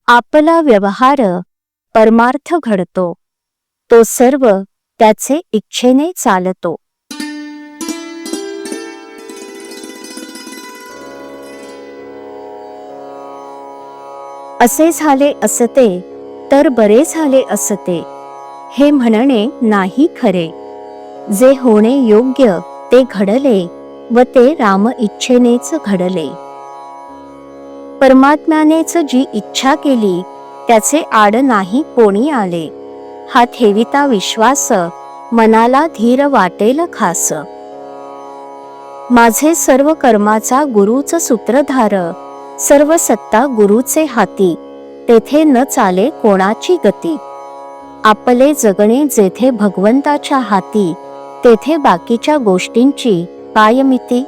आपला व्यवहार परमार्थ घडतो, तो सर्व त्याचे इच्छेने चालतो. असे झाले असते तर बरे झाले असते, हे म्हणणे नाही खरे. जे होणे योग्य ते घडले व ते राम इच्छेनेच घडले. परमात्म्यानेच जी इच्छा केली त्याचे आड नाही कोणी आले, हा ठेविता विश्वास मनाला धीर वाटेल खास. माझे सर्व कर्माचा गुरुच सूत्रधार, सर्व सत्ता गुरुचे हाती, तेथे न चाले कोणाची गती. आपले जगणे जेथे भगवंताच्या हाती, तेथे बाकीच्या गोष्टींची काय मिती.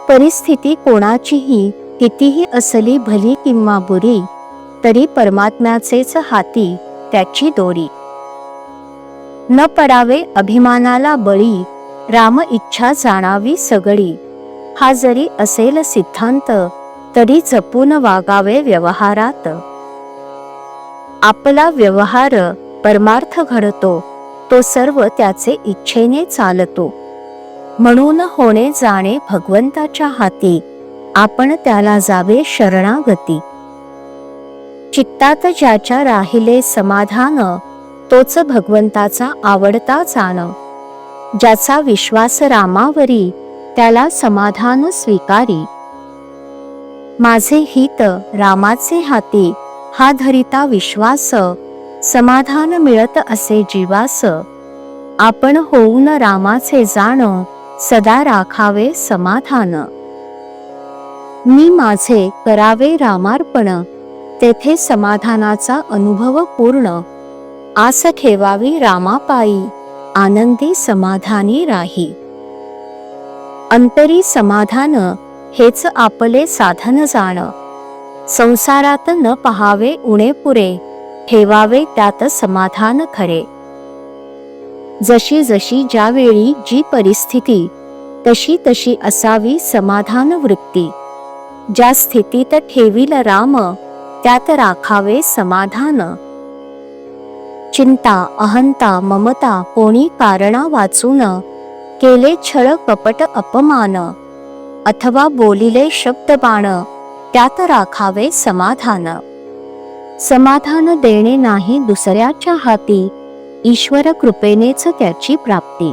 परिस्थिती कोणाचीही कितीही असली भली किंवा बुरी, तरी परमात्म्याचेच हाती त्याची दोरी. न पडावे अभिमानाला बळी, राम इच्छा जाणावी सगळी. हा जरी असेल सिद्धांत, तरी जपून वागावे व्यवहारात. आपला व्यवहार परमार्थ घडतो, तो सर्व त्याचे इच्छेने चालतो. म्हणून होणे जाणे भगवंताच्या हाती, आपण त्याला जावे शरणागती. चित्तात ज्याच्या राहिले समाधान, तोच भगवंताचा आवडता जाण. ज्याचा विश्वास रामावरी, त्याला समाधान स्वीकारी. माझे हित रामाचे हाती, हा धरिता विश्वास, समाधान मिळत असे जीवास. आपण होऊन रामाचे जाण, सदा राखावे समाधान. मी माझे करावे रामार्पण, तेथे समाधानाचा अनुभव पूर्ण. आस ठेवावी रामापायी, आनंदी समाधानी राही. अंतरी समाधान हेच आपले साधन जाण. संसारात न पहावे उणे पुरे, ठेवावे त्यात समाधान खरे. जशी जशी ज्यावेळी जी परिस्थिती, तशी तशी असावी समाधान वृत्ती. ज्या स्थितीत ठेवील राम, त्यात राखावे समाधान. चिंता अहंता ममता कोणी कारणा वाचून, केले छळ कपट अपमान, अथवा बोलिले शब्दबाण, त्यात राखावे समाधान. समाधान देणे नाही दुसऱ्याच्या हाती, ईश्वर कृपेनेच त्याची प्राप्ती.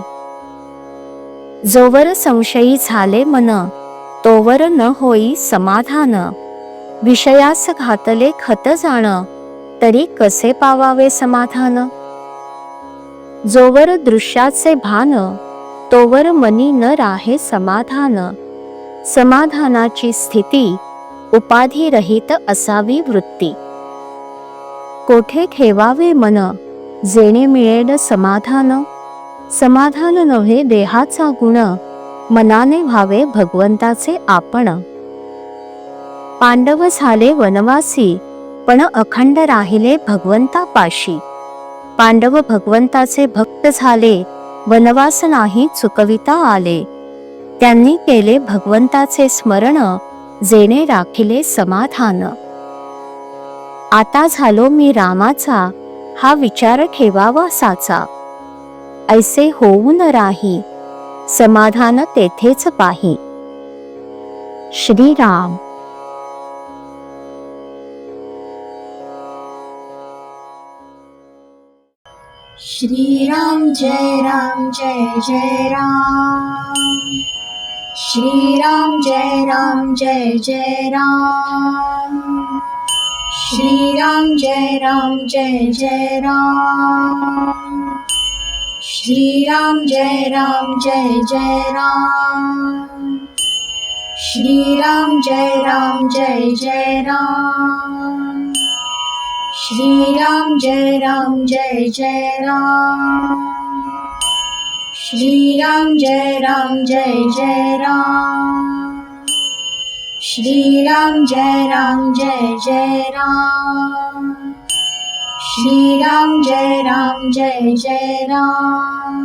जोवर संशयी झाले मन, तोवर न होई समाधान. विषयास घातले खत जाण, तरी कसे पावावे समाधान. जोवर दृश्याचे भान, तोवर मनी न राहे समाधान. समाधानाची स्थिती, उपाधी रहित असावी वृत्ती. कोठे ठेवावे मन, जेणे मिळेल समाधान. समाधान नव्हे देहाचा गुण, मनाने व्हावे भगवंताचे आपण. पांडव झाले वनवासी, पण अखंड राहिले भगवंतापाशी. पांडव भगवंताचे भक्त झाले, वनवास नाही चुकविता आले. त्यांनी केले भगवंताचे स्मरण, जेणे राखिले समाधान. आता झालो मी रामाचा, हा विचार ठेवावा साचा. ऐसे होऊन राही, समाधान तेथेच पाही. श्रीराम. श्रीराम जय राम जय जय राम. श्रीराम जय राम जय जय राम. श्रीराम जय राम जय जय राम. श्रीराम जय राम जय जय राम. श्रीराम जय राम जय जय राम. श्रीराम जय राम जय जय राम. श्रीराम जय राम जय जय राम. श्रीराम जय राम जय जय राम. श्रीराम जय राम जय जय राम.